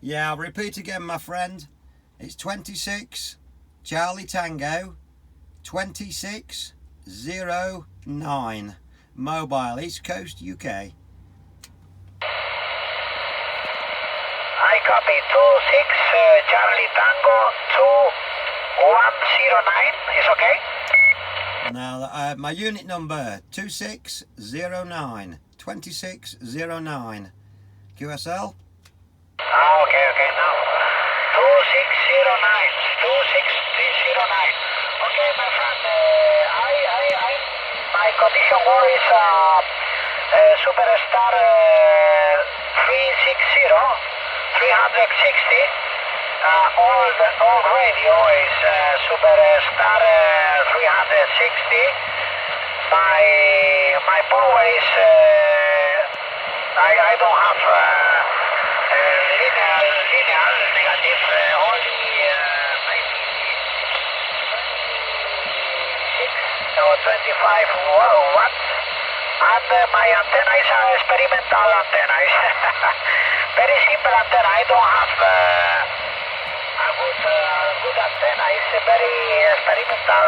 Yeah, I'll repeat again, my friend. It's 26 Charlie Tango 2609 Mobile, East Coast, UK. I copy 26 Charlie Tango 2109. Is okay? Now, my unit number 2609 2609 QSL. Okay, now 2609 26309. Okay, my friend, my condition war is Superstar 360 old radio is Superstar 360. My power is I don't have linear negative, only maybe 26 or 25 watts, and my antenna is an experimental antenna. Very simple antenna. I don't have a good antenna. It's a very experimental.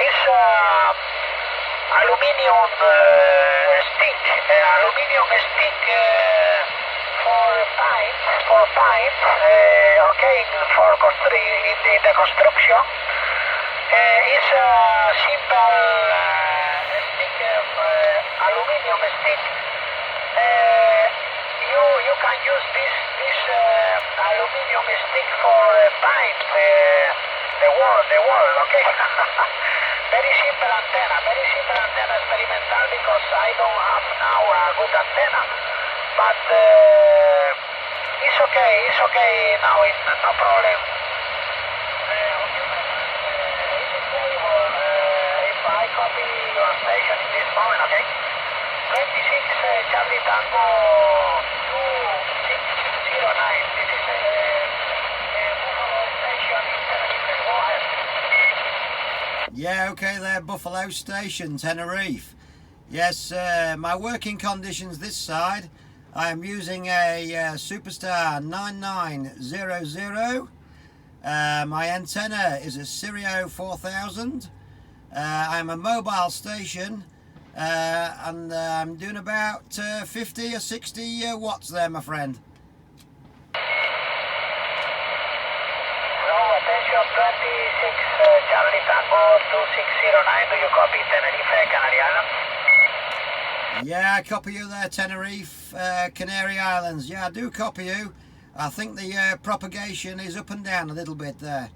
It's aluminium stick. Aluminium stick for pipe. Okay, in the construction. It's a simple stick, aluminium stick. You can use this aluminium stick for pipe, the wall, okay? Very simple antenna, experimental, because I don't have now a good antenna. But it's okay now, no problem. If I copy your station in this moment, okay? 26 Charlie Tango 2609. This is a Buffalo station in Tenerife. Go ahead. Yeah, okay there, Buffalo Station, Tenerife. Yes, my working conditions this side, I am using a Superstar 9900. My antenna is a Stereo 4000. I'm a mobile station, and I'm doing about 50 or 60 watts there, my friend. Attention 26 Charlie Tango 2609. Do you copy Tenerife, Canary Islands? Yeah, I copy you there, Tenerife, Canary Islands. Yeah, I do copy you. I think the propagation is up and down a little bit there.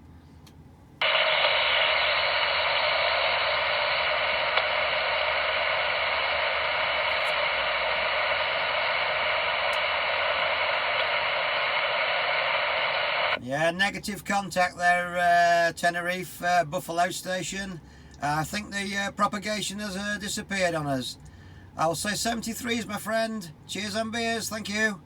Yeah, negative contact there, Tenerife, Buffalo Station. I think the propagation has disappeared on us. I'll say 73s, my friend. Cheers and beers, thank you.